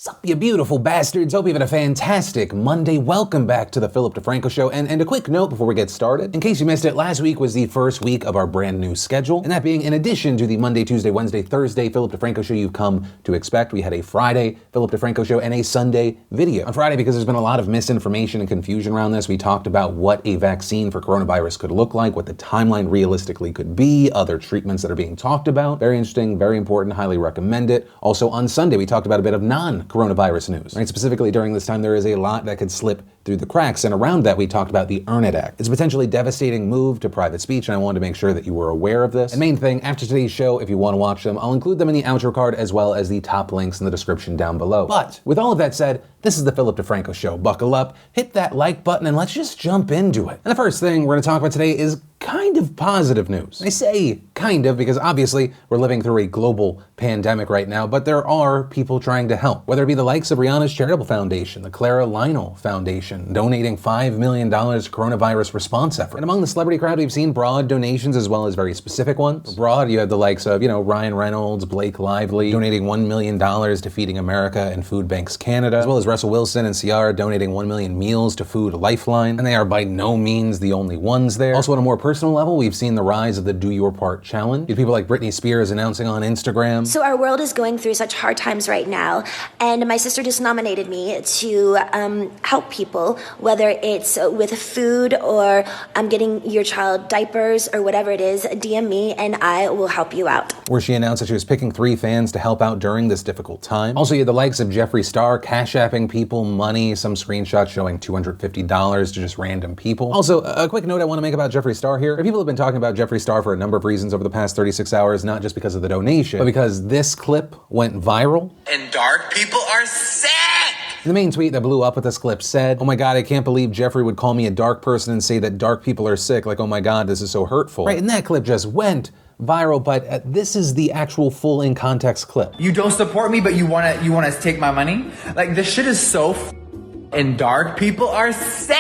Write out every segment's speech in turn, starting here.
Sup, you beautiful bastards. Hope you've had a fantastic Monday. Welcome back to the Philip DeFranco Show. And a quick note before we get started. In case you missed it, last week was the first week of our brand new schedule. And that being in addition to the Monday, Tuesday, Wednesday, Thursday Philip DeFranco Show you've come to expect, we had a Friday Philip DeFranco Show and a Sunday video. On Friday, because there's been a lot of misinformation and confusion around this, we talked about what a vaccine for coronavirus could look like, what the timeline realistically could be, other treatments that are being talked about. Very interesting, very important, highly recommend it. Also on Sunday, we talked about a bit of non-coronavirus news. Right? Specifically during this time, there is a lot that could slip through the cracks, and around that we talked about the Earn It Act. It's a potentially devastating move to private speech, and I wanted to make sure that you were aware of this. And main thing, after today's show, if you want to watch them, I'll include them in the outro card as well as the top links in the description down below. But with all of that said, this is the Philip DeFranco Show. Buckle up, hit that like button, and let's just jump into it. And the first thing we're going to talk about today is kind of positive news. I say kind of because obviously we're living through a global pandemic right now, but there are people trying to help. Whether it be the likes of Rihanna's charitable foundation, the Clara Lionel Foundation, donating $5 million to coronavirus response effort. And among the celebrity crowd, we've seen broad donations as well as very specific ones. Broad, you have the likes of, Ryan Reynolds, Blake Lively, donating $1 million to Feeding America and Food Banks Canada, as well as Russell Wilson and Ciara donating 1 million meals to Food Lifeline. And they are by no means the only ones there. Also, on a more personal level, we've seen the rise of the Do Your Part challenge. You have people like Britney Spears announcing on Instagram. So our world is going through such hard times right now, and my sister just nominated me to help people, whether it's with food or getting your child diapers or whatever it is. DM me and I will help you out. Where she announced that she was picking 3 fans to help out during this difficult time. Also, you had the likes of Jeffree Star cash apping people money, some screenshots showing $250 to just random people. Also, a quick note I want to make about Jeffree Star here. People have been talking about Jeffree Star for a number of reasons over the past 36 hours, not just because of the donation, but because this clip went viral. And dark people are sick! The main tweet that blew up with this clip said, "Oh my God, I can't believe Jeffree would call me a dark person and say that dark people are sick. Like, oh my God, this is so hurtful." Right, and that clip just went viral, but this is the actual full in context clip. You don't support me, but you wanna take my money? Like, this shit is so and dark people are sick!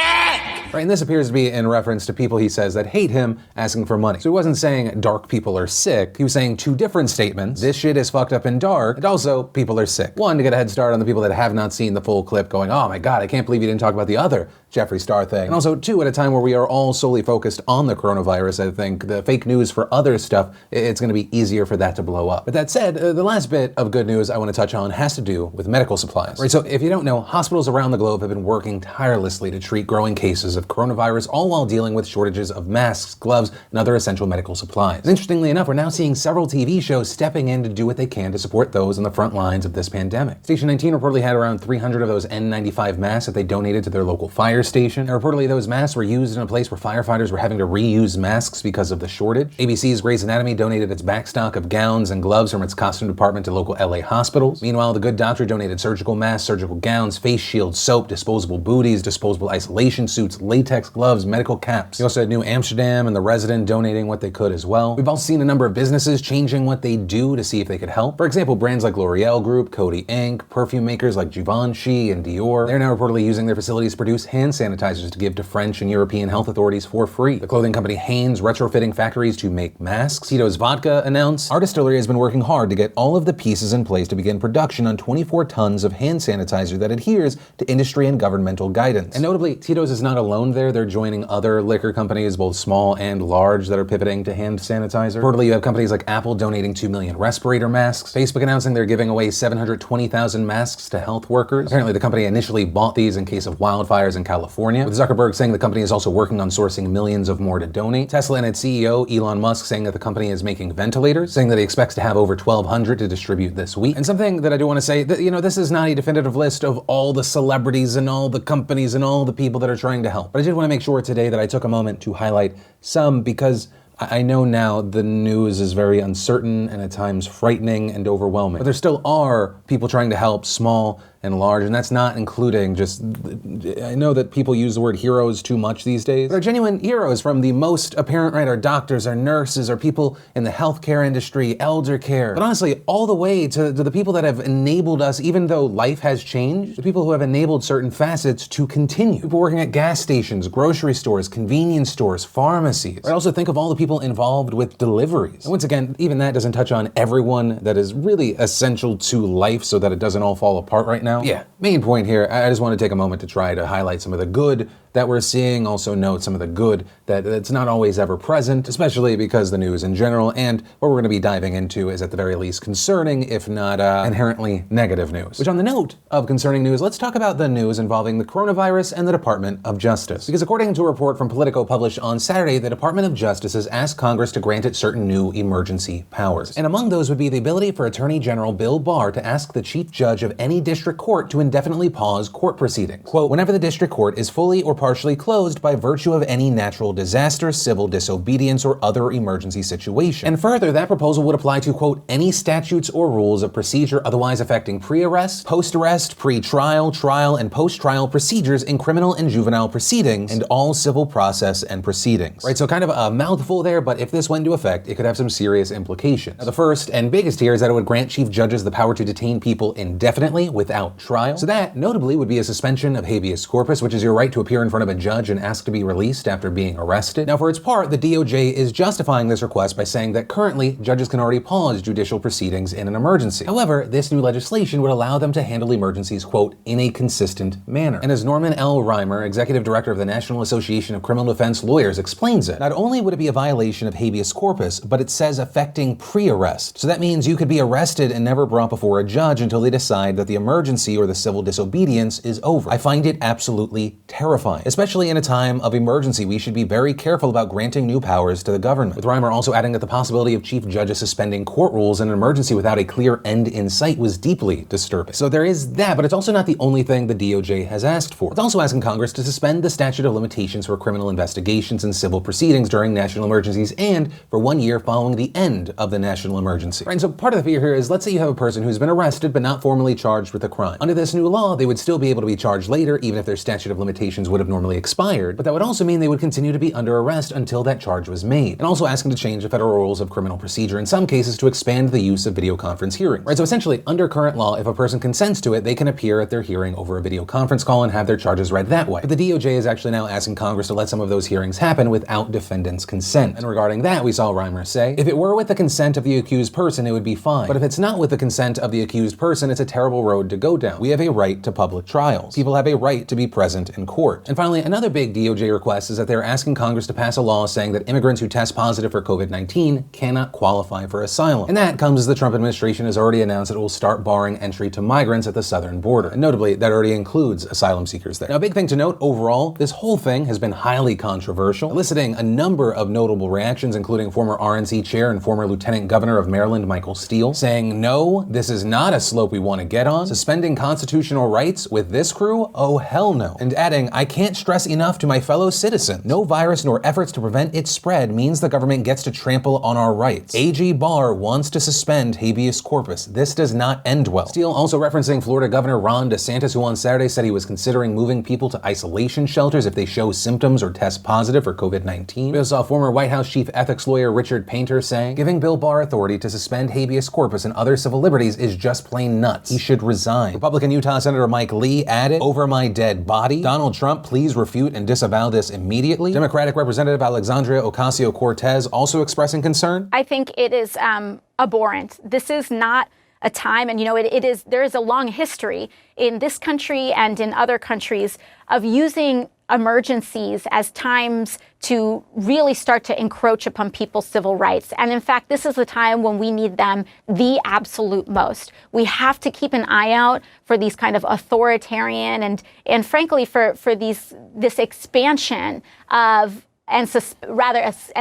Right, and this appears to be in reference to people he says that hate him asking for money. So he wasn't saying dark people are sick, he was saying 2 different statements. This shit is fucked up and dark, and also people are sick. One, to get a head start on the people that have not seen the full clip going, oh my God, I can't believe you didn't talk about the other Jeffree Star thing. And also 2, at a time where we are all solely focused on the coronavirus, I think the fake news for other stuff, it's gonna be easier for that to blow up. But that said, the last bit of good news I wanna touch on has to do with medical supplies. Right, so if you don't know, hospitals around the globe have been working tirelessly to treat growing cases of coronavirus, all while dealing with shortages of masks, gloves, and other essential medical supplies. And interestingly enough, we're now seeing several TV shows stepping in to do what they can to support those on the front lines of this pandemic. Station 19 reportedly had around 300 of those N95 masks that they donated to their local fire station. And reportedly those masks were used in a place where firefighters were having to reuse masks because of the shortage. ABC's Grey's Anatomy donated its backstock of gowns and gloves from its costume department to local LA hospitals. Meanwhile, The Good Doctor donated surgical masks, surgical gowns, face shields, soap, disposable booties, disposable isolation suits, latex gloves, medical caps. We also had New Amsterdam and The Resident donating what they could as well. We've also seen a number of businesses changing what they do to see if they could help. For example, brands like L'Oreal Group, Coty Inc., perfume makers like Givenchy and Dior, they're now reportedly using their facilities to produce hand sanitizers to give to French and European health authorities for free. The clothing company Hanes retrofitting factories to make masks. Tito's Vodka announced, our distillery has been working hard to get all of the pieces in place to begin production on 24 tons of hand sanitizer that adheres to industry and governmental guidance. And notably, Tito's is not alone there. They're joining other liquor companies, both small and large, that are pivoting to hand sanitizer. Reportedly, you have companies like Apple donating 2 million respirator masks, Facebook announcing they're giving away 720,000 masks to health workers. Apparently, the company initially bought these in case of wildfires in California, with Zuckerberg saying the company is also working on sourcing millions of more to donate. Tesla and its CEO, Elon Musk, saying that the company is making ventilators, saying that he expects to have over 1,200 to distribute this week. And something that I do want to say, that, this is not a definitive list of all the celebrities and all the companies and all the people that are trying to help. But I did want to make sure today that I took a moment to highlight some, because I know now the news is very uncertain and at times frightening and overwhelming. But there still are people trying to help, small and large, and that's not including just, I know that people use the word heroes too much these days, but are genuine heroes from the most apparent, right, our doctors, our nurses, our people in the healthcare industry, elder care, but honestly, all the way to the people that have enabled us, even though life has changed, the people who have enabled certain facets to continue. People working at gas stations, grocery stores, convenience stores, pharmacies. I also think of all the people involved with deliveries. And once again, even that doesn't touch on everyone that is really essential to life so that it doesn't all fall apart right now. now? Yeah, main point here, I just want to take a moment to try to highlight some of the good that we're seeing, also note some of the good that's not always ever present, especially because the news in general and what we're going to be diving into is at the very least concerning, if not inherently negative news. Which on the note of concerning news, let's talk about the news involving the coronavirus and the Department of Justice. Because according to a report from Politico published on Saturday, the Department of Justice has asked Congress to grant it certain new emergency powers. And among those would be the ability for Attorney General Bill Barr to ask the Chief Judge of any district court to indefinitely pause court proceedings. Quote, whenever the district court is fully or partially closed by virtue of any natural disaster, civil disobedience, or other emergency situation. And further, that proposal would apply to, quote, any statutes or rules of procedure otherwise affecting pre-arrest, post-arrest, pre-trial, trial, and post-trial procedures in criminal and juvenile proceedings, and all civil process and proceedings. Right, so kind of a mouthful there, but if this went into effect, it could have some serious implications. Now, the first and biggest here is that it would grant chief judges the power to detain people indefinitely without trial. So that, notably, would be a suspension of habeas corpus, which is your right to appear in front of a judge and ask to be released after being arrested. Now, for its part, the DOJ is justifying this request by saying that currently, judges can already pause judicial proceedings in an emergency. However, this new legislation would allow them to handle emergencies, quote, in a consistent manner. And as Norman L. Reimer, executive director of the National Association of Criminal Defense Lawyers, explains it, not only would it be a violation of habeas corpus, but it says affecting pre-arrest. So that means you could be arrested and never brought before a judge until they decide that the emergency or the civil disobedience is over. I find it absolutely terrifying, especially in a time of emergency. We should be very careful about granting new powers to the government. With Reimer also adding that the possibility of chief judges suspending court rules in an emergency without a clear end in sight was deeply disturbing. So there is that, but it's also not the only thing the DOJ has asked for. It's also asking Congress to suspend the statute of limitations for criminal investigations and civil proceedings during national emergencies and for 1 year following the end of the national emergency. Right, and so part of the fear here is, let's say you have a person who's been arrested but not formally charged with a crime. Under this new law, they would still be able to be charged later, even if their statute of limitations would have normally expired, but that would also mean they would continue to be under arrest until that charge was made. And also asking to change the federal rules of criminal procedure in some cases to expand the use of video conference hearings. Right, so essentially, under current law, if a person consents to it, they can appear at their hearing over a video conference call and have their charges read that way. But the DOJ is actually now asking Congress to let some of those hearings happen without defendant's consent. And regarding that, we saw Reimer say, if it were with the consent of the accused person, it would be fine. But if it's not with the consent of the accused person, it's a terrible road to go down. We have a right to public trials. People have a right to be present in court. And finally, another big DOJ request is that they're asking Congress to pass a law saying that immigrants who test positive for COVID-19 cannot qualify for asylum. And that comes as the Trump administration has already announced that it will start barring entry to migrants at the southern border. And notably, that already includes asylum seekers there. Now, a big thing to note, overall, this whole thing has been highly controversial, eliciting a number of notable reactions, including former RNC chair and former lieutenant governor of Maryland, Michael Steele, saying, no, this is not a slope we want to get on. Suspending constitutional rights with this crew? Oh, hell no. And adding, I can't stress enough to my fellow citizens, no virus nor efforts to prevent its spread means the government gets to trample on our rights. AG Barr wants to suspend habeas corpus. This does not end well. Steele also referencing Florida Governor Ron DeSantis, who on Saturday said he was considering moving people to isolation shelters if they show symptoms or test positive for COVID-19. We also saw former White House chief ethics lawyer Richard Painter saying, giving Bill Barr authority to suspend habeas corpus and other civil liberties is just plain nuts. He should resign. Republican Utah Senator Mike Lee added, over my dead body. Donald Trump, please refute and disavow this immediately. Democratic Representative Alexandria Ocasio-Cortez also expressing concern. I think it is abhorrent. This is not a time, and there is a long history in this country and in other countries of using emergencies as times to really start to encroach upon people's civil rights. And in fact, this is the time when we need them the absolute most. We have to keep an eye out for these kind of authoritarian and frankly for this expansion of and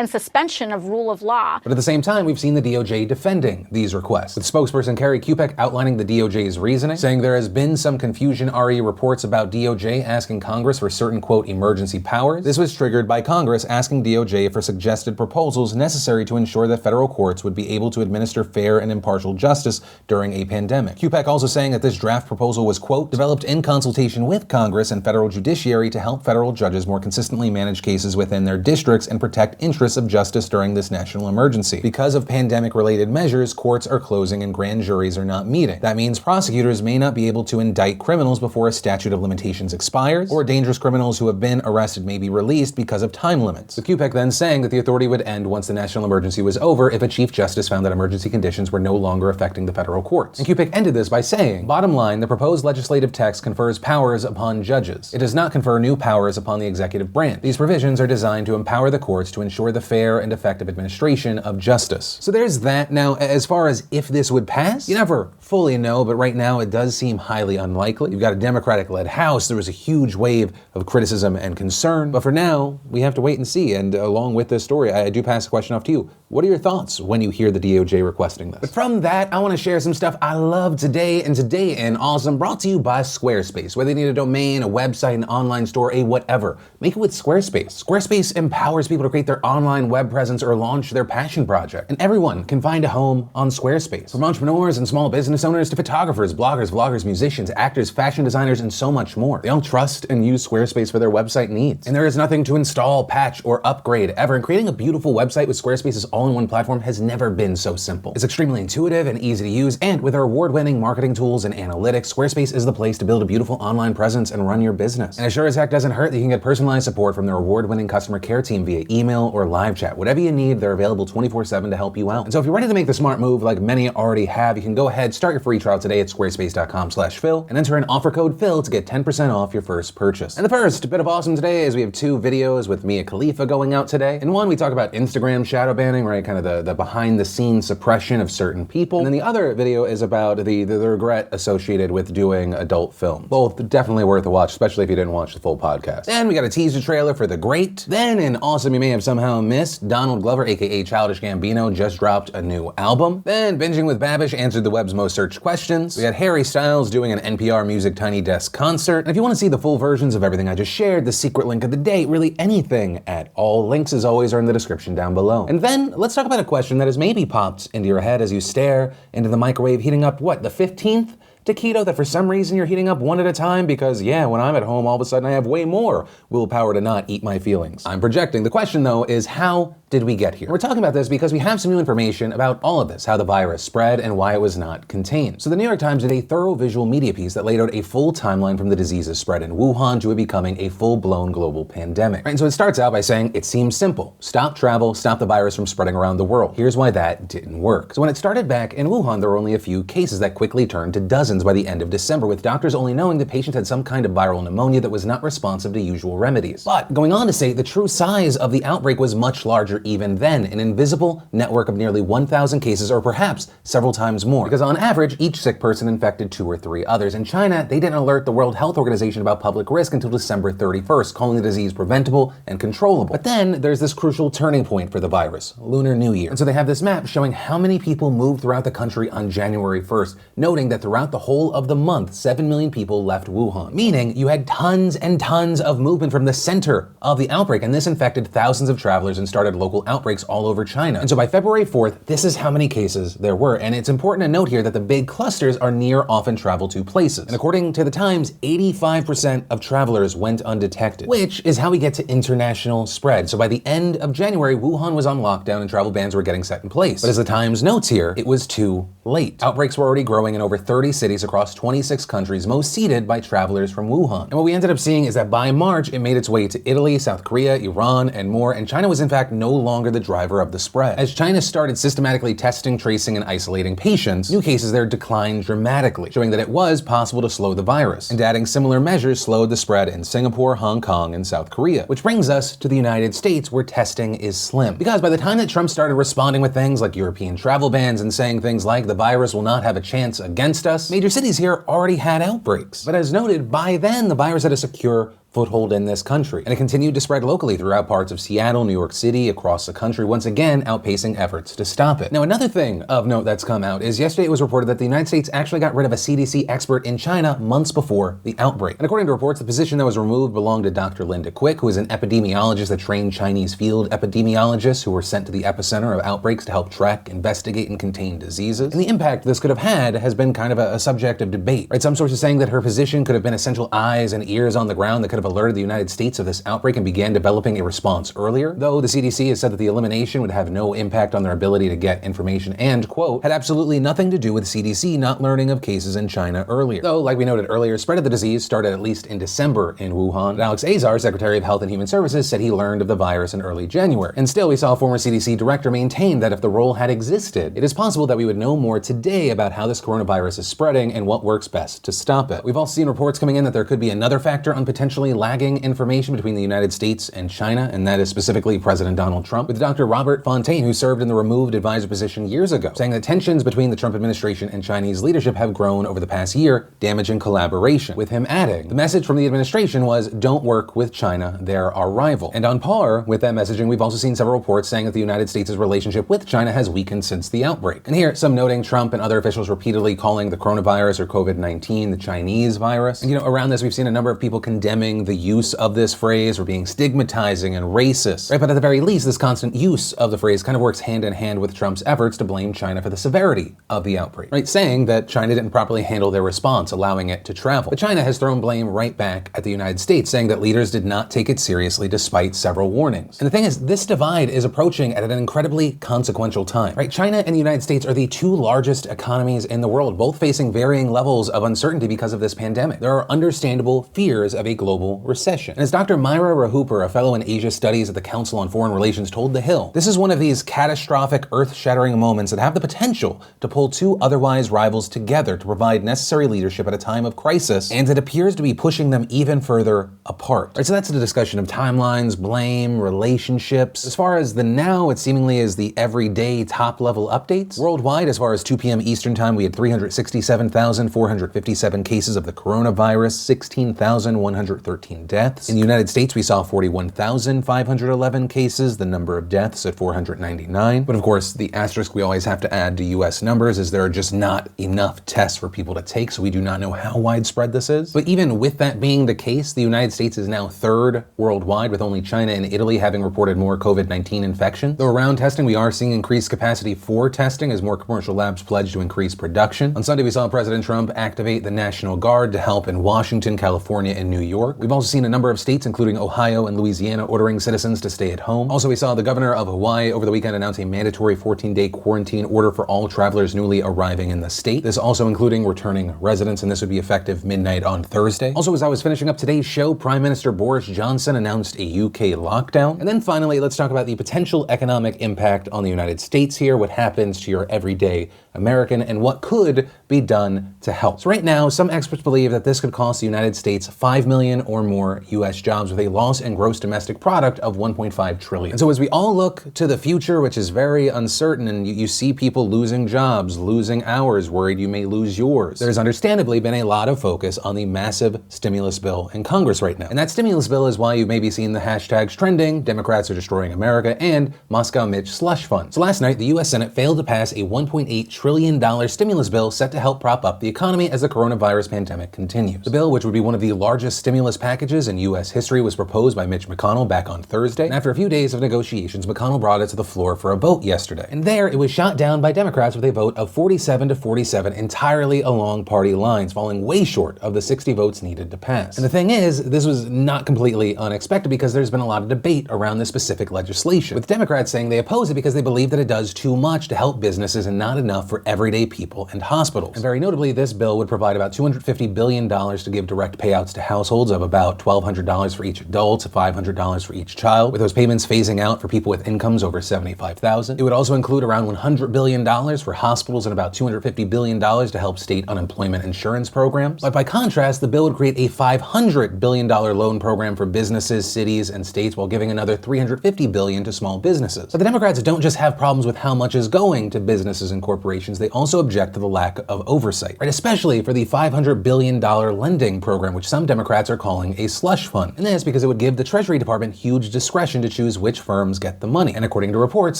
suspension of rule of law. But at the same time, we've seen the DOJ defending these requests, with spokesperson Carrie Kupek outlining the DOJ's reasoning, saying there has been some confusion reports about DOJ asking Congress for certain, quote, emergency powers. This was triggered by Congress asking DOJ for suggested proposals necessary to ensure that federal courts would be able to administer fair and impartial justice during a pandemic. Kupek also saying that this draft proposal was, quote, developed in consultation with Congress and federal judiciary to help federal judges more consistently manage cases within their districts and protect interests of justice during this national emergency. Because of pandemic-related measures, courts are closing and grand juries are not meeting. That means prosecutors may not be able to indict criminals before a statute of limitations expires, or dangerous criminals who have been arrested may be released because of time limits. The QPEC then saying that the authority would end once the national emergency was over if a chief justice found that emergency conditions were no longer affecting the federal courts. And QPEC ended this by saying, bottom line, the proposed legislative text confers powers upon judges. It does not confer new powers upon the executive branch. These provisions are designed to empower the courts to ensure the fair and effective administration of justice. So there's that. Now, as far as if this would pass, you never fully know, but right now it does seem highly unlikely. You've got a Democratic-led House. There was a huge wave of criticism and concern, but for now, we have to wait and see. And along with this story, I do pass the question off to you. What are your thoughts when you hear the DOJ requesting this? But from that, I want to share some stuff I love today, and Today in Awesome brought to you by Squarespace. Whether you need a domain, a website, an online store, a whatever, make it with Squarespace. Squarespace empowers people to create their online web presence or launch their passion project. And everyone can find a home on Squarespace. From entrepreneurs and small business owners to photographers, bloggers, vloggers, musicians, actors, fashion designers, and so much more. They all trust and use Squarespace for their website needs. And there is nothing to install, patch, or upgrade ever. And creating a beautiful website with Squarespace's all-in-one platform has never been so simple. It's extremely intuitive and easy to use, and with our award-winning marketing tools and analytics, Squarespace is the place to build a beautiful online presence and run your business. And it sure as heck doesn't hurt that you can get personalized support from their award-winning customer care team via email or live chat. Whatever you need, they're available 24/7 to help you out. And so if you're ready to make the smart move like many already have, you can go ahead, start your free trial today at squarespace.com/Phil and enter in offer code Phil to get 10% off your first purchase. And the first bit of awesome today is we have two videos with Mia Khalifa going out today. In one, we talk about Instagram shadow banning, right? Kind of the behind the scenes suppression of certain people. And then the other video is about the regret associated with doing adult film. Both definitely worth a watch, especially if you didn't watch the full podcast. Then we got a teaser trailer for The Great. Then in awesome you may have somehow missed, Donald Glover, aka Childish Gambino, just dropped a new album. Then Binging with Babish answered the web's most searched questions. We had Harry Styles doing an NPR Music Tiny Desk concert. And if you want to see the full versions of everything I just shared, the secret link of the day, really anything at all, links as always are in the description down below. And then let's talk about a question that has maybe popped into your head as you stare into the microwave heating up, what, the 15th? Taquito that for some reason you're heating up one at a time because, yeah, when I'm at home, all of a sudden I have way more willpower to not eat my feelings. I'm projecting. The question, though, is how did we get here? We're talking about this because we have some new information about all of this, how the virus spread and why it was not contained. So the New York Times did a thorough visual media piece that laid out a full timeline from the disease's spread in Wuhan to it becoming a full-blown global pandemic. Right, and so it starts out by saying it seems simple. Stop travel, stop the virus from spreading around the world. Here's why that didn't work. So when it started back in Wuhan, there were only a few cases that quickly turned to dozens by the end of December, with doctors only knowing the patient had some kind of viral pneumonia that was not responsive to usual remedies. But going on to say the true size of the outbreak was much larger even then, an invisible network of nearly 1,000 cases, or perhaps several times more. Because on average, each sick person infected 2 or 3 others. In China, they didn't alert the World Health Organization about public risk until December 31st, calling the disease preventable and controllable. But then there's this crucial turning point for the virus, Lunar New Year. And so they have this map showing how many people moved throughout the country on January 1st, noting that throughout the whole of the month, 7 million people left Wuhan. Meaning you had tons and tons of movement from the center of the outbreak, and this infected thousands of travelers and started local outbreaks all over China. And so by February 4th, this is how many cases there were. And it's important to note here that the big clusters are near often traveled to places. And according to the Times, 85% of travelers went undetected, which is how we get to international spread. So by the end of January, Wuhan was on lockdown and travel bans were getting set in place. But as the Times notes here, it was too late. Outbreaks were already growing in over 30 cities across 26 countries, most seeded by travelers from Wuhan. And what we ended up seeing is that by March, it made its way to Italy, South Korea, Iran, and more, and China was in fact no longer the driver of the spread. As China started systematically testing, tracing, and isolating patients, new cases there declined dramatically, showing that it was possible to slow the virus. And adding similar measures slowed the spread in Singapore, Hong Kong, and South Korea. Which brings us to the United States, where testing is slim. Because by the time that Trump started responding with things like European travel bans and saying things like the virus will not have a chance against us, major cities here already had outbreaks. But as noted, by then the virus had a secure foothold in this country, and it continued to spread locally throughout parts of Seattle, New York City, across the country, once again outpacing efforts to stop it. Now, another thing of note that's come out is yesterday it was reported that the United States actually got rid of a CDC expert in China months before the outbreak. And according to reports, the position that was removed belonged to Dr. Linda Quick, who is an epidemiologist that trained Chinese field epidemiologists who were sent to the epicenter of outbreaks to help track, investigate, and contain diseases. And the impact this could have had has been kind of a subject of debate, right? Some sources saying that her position could have been essential eyes and ears on the ground that could could have alerted the United States of this outbreak and began developing a response earlier, though the CDC has said that the elimination would have no impact on their ability to get information and, quote, had absolutely nothing to do with CDC not learning of cases in China earlier. Though, like we noted earlier, spread of the disease started at least in December in Wuhan. But Alex Azar, Secretary of Health and Human Services, said he learned of the virus in early January. And still, we saw a former CDC director maintain that if the role had existed, it is possible that we would know more today about how this coronavirus is spreading and what works best to stop it. We've also seen reports coming in that there could be another factor on potentially lagging information between the United States and China, and that is specifically President Donald Trump, with Dr. Robert Fontaine, who served in the removed advisor position years ago, saying that tensions between the Trump administration and Chinese leadership have grown over the past year, damaging collaboration, with him adding, the message from the administration was, don't work with China, they're our rival. And on par with that messaging, we've also seen several reports saying that the United States' relationship with China has weakened since the outbreak. And here, some noting Trump and other officials repeatedly calling the coronavirus or COVID-19 the Chinese virus. And around this, we've seen a number of people condemning the use of this phrase or being stigmatizing and racist, right? But at the very least, this constant use of the phrase kind of works hand in hand with Trump's efforts to blame China for the severity of the outbreak, right? Saying that China didn't properly handle their response, allowing it to travel. But China has thrown blame right back at the United States, saying that leaders did not take it seriously despite several warnings. And the thing is, this divide is approaching at an incredibly consequential time, right? China and the United States are the two largest economies in the world, both facing varying levels of uncertainty because of this pandemic. There are understandable fears of a global recession. And as Dr. Myra Rahuper, a fellow in Asia Studies at the Council on Foreign Relations, told The Hill, this is one of these catastrophic, earth-shattering moments that have the potential to pull two otherwise rivals together to provide necessary leadership at a time of crisis, and it appears to be pushing them even further apart. Right, so that's the discussion of timelines, blame, relationships. As far as the now, it seemingly is the everyday top-level updates. Worldwide, as far as 2 p.m. Eastern Time, we had 367,457 cases of the coronavirus, 16,113 deaths. In the United States, we saw 41,511 cases, the number of deaths at 499. But of course, the asterisk we always have to add to US numbers is there are just not enough tests for people to take, so we do not know how widespread this is. But even with that being the case, the United States is now third worldwide, with only China and Italy having reported more COVID-19 infections. Though around testing, we are seeing increased capacity for testing as more commercial labs pledge to increase production. On Sunday, we saw President Trump activate the National Guard to help in Washington, California, and New York. We've also seen a number of states, including Ohio and Louisiana, ordering citizens to stay at home. Also, we saw the governor of Hawaii over the weekend announce a mandatory 14-day quarantine order for all travelers newly arriving in the state. This also including returning residents, and this would be effective midnight on Thursday. Also, as I was finishing up today's show, Prime Minister Boris Johnson announced a UK lockdown. And then finally, let's talk about the potential economic impact on the United States here, what happens to your everyday American, and what could be done to help. So right now, some experts believe that this could cost the United States 5 million or more US jobs, with a loss in gross domestic product of 1.5 trillion. And so as we all look to the future, which is very uncertain, and you see people losing jobs, losing hours, worried you may lose yours, there's understandably been a lot of focus on the massive stimulus bill in Congress right now. And that stimulus bill is why you may be seeing the hashtags trending, Democrats are destroying America, and Moscow Mitch slush fund. So last night, the US Senate failed to pass a $1.8 trillion stimulus bill set to help prop up the economy as the coronavirus pandemic continues. The bill, which would be one of the largest stimulus packages in US history, was proposed by Mitch McConnell back on Thursday. And after a few days of negotiations, McConnell brought it to the floor for a vote yesterday. And there, it was shot down by Democrats with a vote of 47 to 47 entirely along party lines, falling way short of the 60 votes needed to pass. And the thing is, this was not completely unexpected because there's been a lot of debate around this specific legislation, with Democrats saying they oppose it because they believe that it does too much to help businesses and not enough for everyday people and hospitals. And very notably, this bill would provide about $250 billion to give direct payouts to households of about $1,200 for each adult, $500 for each child, with those payments phasing out for people with incomes over $75,000. It would also include around $100 billion for hospitals and about $250 billion to help state unemployment insurance programs. But by contrast, the bill would create a $500 billion loan program for businesses, cities, and states, while giving another $350 billion to small businesses. But the Democrats don't just have problems with how much is going to businesses and corporations, they also object to the lack of oversight, right? Especially for the $500 billion lending program, which some Democrats are calling a slush fund. And this because it would give the Treasury Department huge discretion to choose which firms get the money. And according to reports,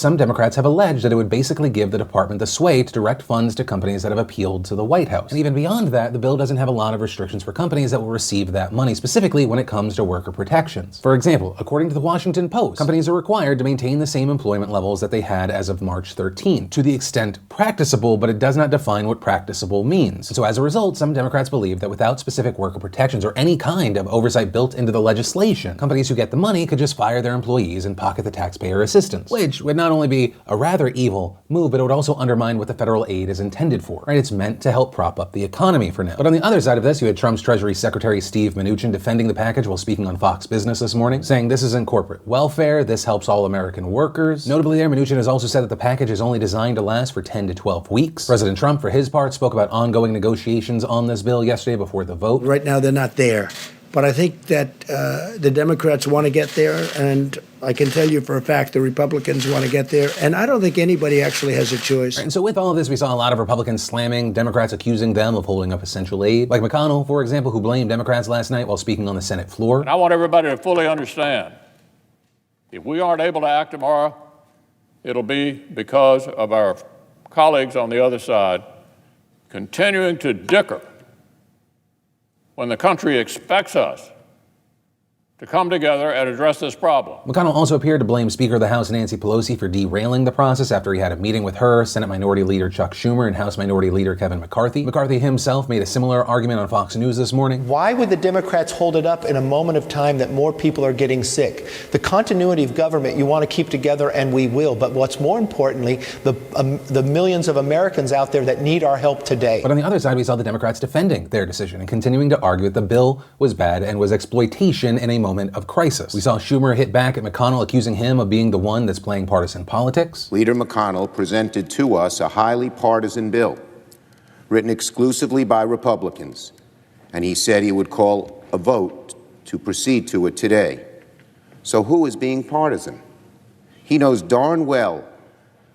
some Democrats have alleged that it would basically give the department the sway to direct funds to companies that have appealed to the White House. And even beyond that, the bill doesn't have a lot of restrictions for companies that will receive that money, specifically when it comes to worker protections. For example, according to the Washington Post, companies are required to maintain the same employment levels that they had as of March 13. To the extent practices practicable, but it does not define what practicable means. And so as a result, some Democrats believe that without specific worker protections or any kind of oversight built into the legislation, companies who get the money could just fire their employees and pocket the taxpayer assistance, which would not only be a rather evil move, but it would also undermine what the federal aid is intended for, right? It's meant to help prop up the economy for now. But on the other side of this, you had Trump's Treasury Secretary Steve Mnuchin defending the package while speaking on Fox Business this morning, saying this isn't corporate welfare, this helps all American workers. Notably there, Mnuchin has also said that the package is only designed to last for 10 to 12 weeks. President Trump, for his part, spoke about ongoing negotiations on this bill yesterday before the vote. Right now, they're not there. But I think that the Democrats want to get there, and I can tell you for a fact the Republicans want to get there, and I don't think anybody actually has a choice. And so with all of this, we saw a lot of Republicans slamming Democrats, accusing them of holding up essential aid. Like McConnell, for example, who blamed Democrats last night while speaking on the Senate floor. And I want everybody to fully understand, if we aren't able to act tomorrow, it'll be because of our colleagues on the other side continuing to dicker when the country expects us to come together and address this problem. McConnell also appeared to blame Speaker of the House Nancy Pelosi for derailing the process after he had a meeting with her, Senate Minority Leader Chuck Schumer, and House Minority Leader Kevin McCarthy. McCarthy himself made a similar argument on Fox News this morning. Why would the Democrats hold it up in a moment of time that more people are getting sick? The continuity of government you want to keep together, and we will. But what's more importantly, the millions of Americans out there that need our help today. But on the other side, we saw the Democrats defending their decision and continuing to argue that the bill was bad and was exploitation in a moment of crisis. We saw Schumer hit back at McConnell, accusing him of being the one that's playing partisan politics. Leader McConnell presented to us a highly partisan bill written exclusively by Republicans, and he said he would call a vote to proceed to it today. So who is being partisan? He knows darn well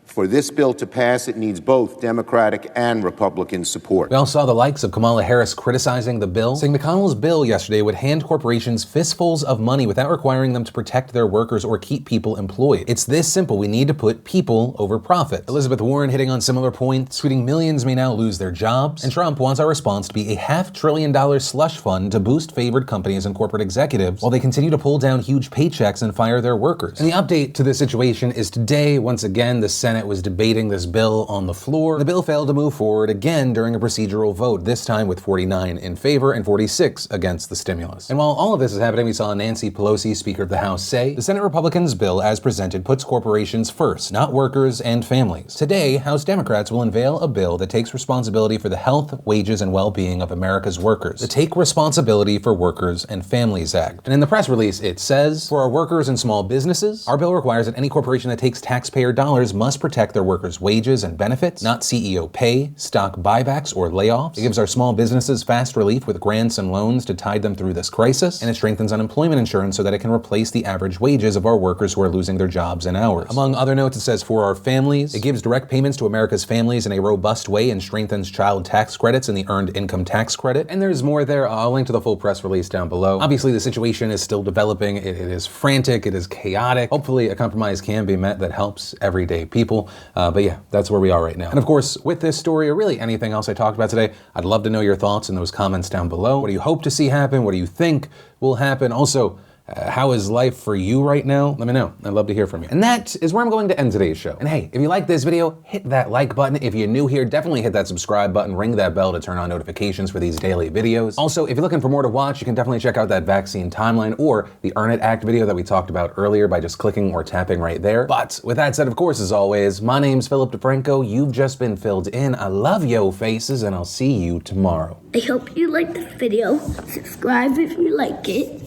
for this bill to pass, it needs both Democratic and Republican support. We all saw the likes of Kamala Harris criticizing the bill, saying McConnell's bill yesterday would hand corporations fistfuls of money without requiring them to protect their workers or keep people employed. It's this simple. We need to put people over profit. Elizabeth Warren hitting on similar points, tweeting millions may now lose their jobs. And Trump wants our response to be a $500 billion slush fund to boost favored companies and corporate executives while they continue to pull down huge paychecks and fire their workers. And the update to this situation is today, once again, the Senate was debating this bill on the floor. The bill failed to move forward again during a procedural vote, this time with 49 in favor and 46 against the stimulus. And while all of this is happening, we saw Nancy Pelosi, Speaker of the House, say, the Senate Republicans' bill as presented puts corporations first, not workers and families. Today, House Democrats will unveil a bill that takes responsibility for the health, wages, and well-being of America's workers. The Take Responsibility for Workers and Families Act. And in the press release, it says, for our workers and small businesses, our bill requires that any corporation that takes taxpayer dollars must protect their workers' wages and benefits, not CEO pay, stock buybacks, or layoffs. It gives our small businesses fast relief with grants and loans to tide them through this crisis, and it strengthens unemployment insurance so that it can replace the average wages of our workers who are losing their jobs and hours. Among other notes, it says for our families, it gives direct payments to America's families in a robust way and strengthens child tax credits and the earned income tax credit. And there's more there. I'll link to the full press release down below. Obviously, the situation is still developing. It is frantic. It is chaotic. Hopefully, a compromise can be met that helps everyday people. But yeah, that's where we are right now. And of course, with this story, or really anything else I talked about today, I'd love to know your thoughts in those comments down below. What do you hope to see happen? What do you think will happen? Also, how is life for you right now? Let me know. I'd love to hear from you. And that is where I'm going to end today's show. And hey, if you like this video, hit that like button. If you're new here, definitely hit that subscribe button, ring that bell to turn on notifications for these daily videos. Also, if you're looking for more to watch, you can definitely check out that vaccine timeline or the Earn It Act video that we talked about earlier by just clicking or tapping right there. But with that said, of course, as always, my name's Philip DeFranco. You've just been filled in. I love yo faces, and I'll see you tomorrow. I hope you liked this video. Subscribe if you like it.